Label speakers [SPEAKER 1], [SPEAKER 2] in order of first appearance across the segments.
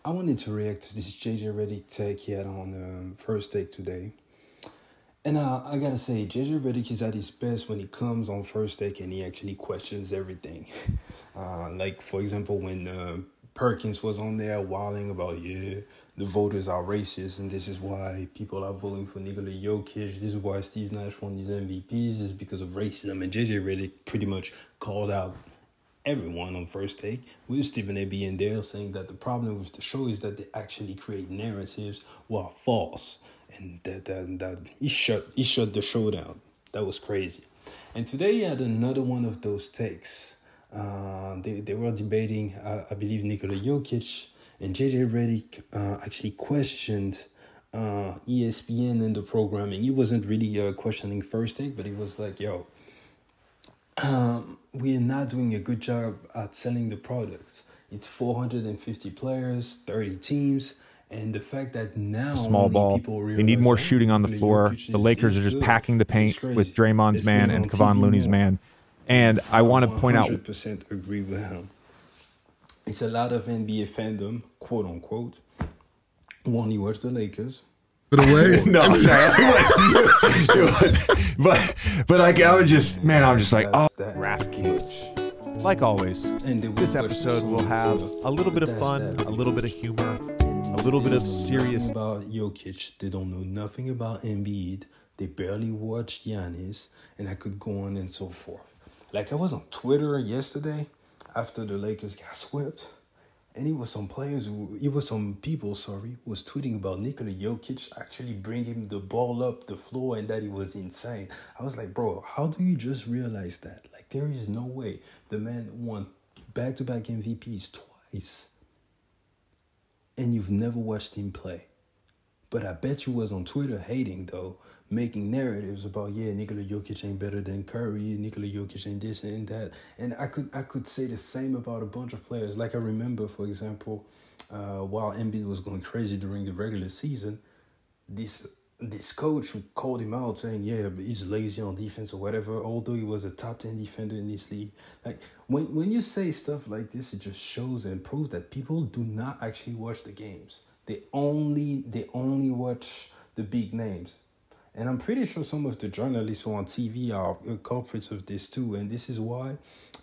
[SPEAKER 1] I wanted to react to this JJ Redick take he had on First Take today. And I gotta say, JJ Redick is at his best when he comes on First Take and he actually questions everything. Like, for example, when Perkins was on there whiling about, the voters are racist and this is why people are voting for Nikola Jokic. This is why Steve Nash won these MVPs, is because of racism. And JJ Redick pretty much called out everyone on First Take, with Stephen A. being there, saying that the problem with the show is that they actually create narratives while false. And that he shut the show down. That was crazy. And today he had another one of those takes. They were debating, I believe, Nikola Jokic, and JJ Redick actually questioned ESPN and the programming. He wasn't really questioning First Take, but he was like, yo, we're not doing a good job at selling the product. It's 450 players, 30 teams, and the fact that now
[SPEAKER 2] small ball, they need more shooting on the floor. The Lakers are just packing the paint with Draymond's man and Kevon Looney's man. And I want to point out,
[SPEAKER 1] 100% agree with him. It's a lot of NBA fandom, quote unquote, who only watch the Lakers.
[SPEAKER 2] No, but like I'm just like, oh, DraftKings. Like always, this episode will have a little bit of fun, a little bit of humor, a little bit of serious.
[SPEAKER 1] About Jokic, they don't know nothing about Embiid. They barely watched Giannis, and I could go on and so forth. Like, I was on Twitter yesterday after the Lakers got swept, and it was some people who was tweeting about Nikola Jokic actually bringing the ball up the floor and that he was insane. I was like, bro, how do you just realize that? Like, there is no way. The man won back-to-back MVPs twice, and you've never watched him play. But I bet you was on Twitter hating, though, making narratives about, Nikola Jokic ain't better than Curry, Nikola Jokic ain't this and that. And I could say the same about a bunch of players. Like, I remember, for example, while Embiid was going crazy during the regular season, this coach who called him out saying, but he's lazy on defense or whatever, although he was a top 10 defender in this league. Like, when you say stuff like this, it just shows and proves that people do not actually watch the games. They only watch the big names. And I'm pretty sure some of the journalists who are on TV are culprits of this too. And this is why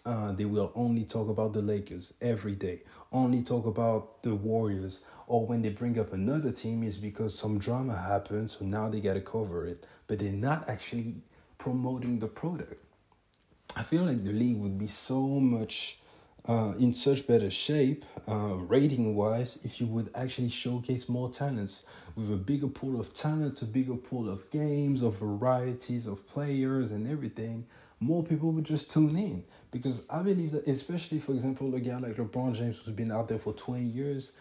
[SPEAKER 1] they will only talk about the Lakers every day. Only talk about the Warriors. Or when they bring up another team, is because some drama happened, so now they got to cover it. But they're not actually promoting the product. I feel like the league would be so much in such better shape, rating-wise, if you would actually showcase more talents. With a bigger pool of talent, a bigger pool of games, of varieties of players and everything, more people would just tune in. Because I believe that, especially, for example, a guy like LeBron James who's been out there for 20 years,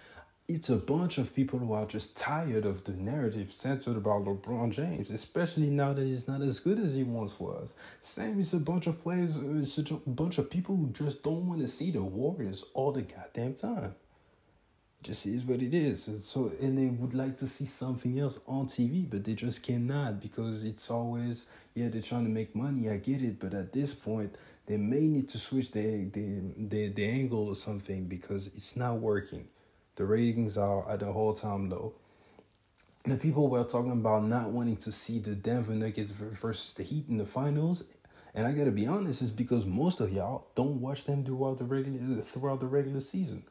[SPEAKER 1] it's a bunch of people who are just tired of the narrative centered about LeBron James, especially now that he's not as good as he once was. Same as a bunch of players, it's a bunch of people who just don't want to see the Warriors all the goddamn time. It just is what it is. And they would like to see something else on TV, but they just cannot, because it's always, they're trying to make money, I get it, but at this point, they may need to switch the angle or something, because it's not working. The ratings are at the all-time low. The people were talking about not wanting to see the Denver Nuggets versus the Heat in the finals. And I got to be honest, it's because most of y'all don't watch them throughout the regular season.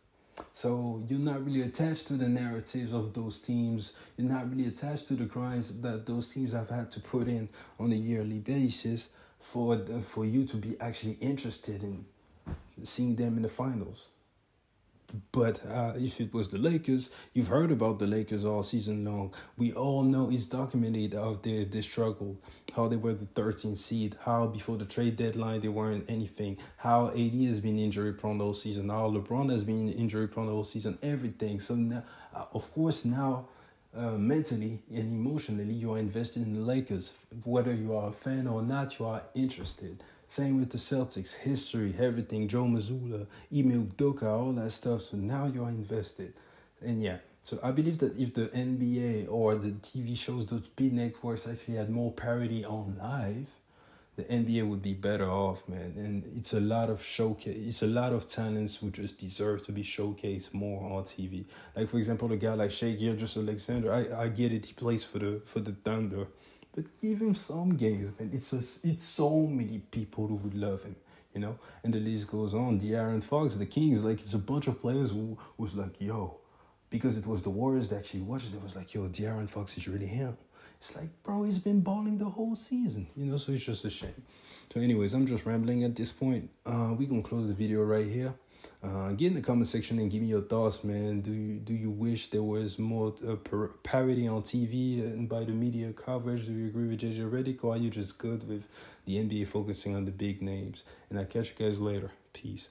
[SPEAKER 1] So you're not really attached to the narratives of those teams. You're not really attached to the grinds that those teams have had to put in on a yearly basis for you to be actually interested in seeing them in the finals. But if it was the Lakers, you've heard about the Lakers all season long. We all know it's documented of their struggle, how they were the 13th seed, how before the trade deadline they weren't anything, how AD has been injury prone all season, how LeBron has been injury prone all season, everything. So now, of course, now mentally and emotionally, you are invested in the Lakers. Whether you are a fan or not, you are interested. Same with the Celtics, history, everything, Joe Mazzulla, Ime Udoka, all that stuff. So now you're invested. And so I believe that if the NBA or the TV shows, those big networks actually had more parity on live, the NBA would be better off, man. And it's a lot of it's a lot of talents who just deserve to be showcased more on TV. Like, for example, a guy like Shai Gilgeous-Alexander, I get it, he plays for the Thunder, but give him some games, man. It's so many people who would love him, you know. And the list goes on. De'Aaron Fox, the Kings, like, it's a bunch of players who was like, yo, because it was the Warriors that actually watched it. It was like, yo, De'Aaron Fox is really him. It's like, bro, he's been balling the whole season, you know, so it's just a shame. So anyways, I'm just rambling at this point. We're going to close the video right here. Get in the comment section and give me your thoughts, man. Do you wish there was more parity on TV and by the media coverage? Do you agree with JJ Redick, or are you just good with the NBA focusing on the big names? And I'll catch you guys later. Peace.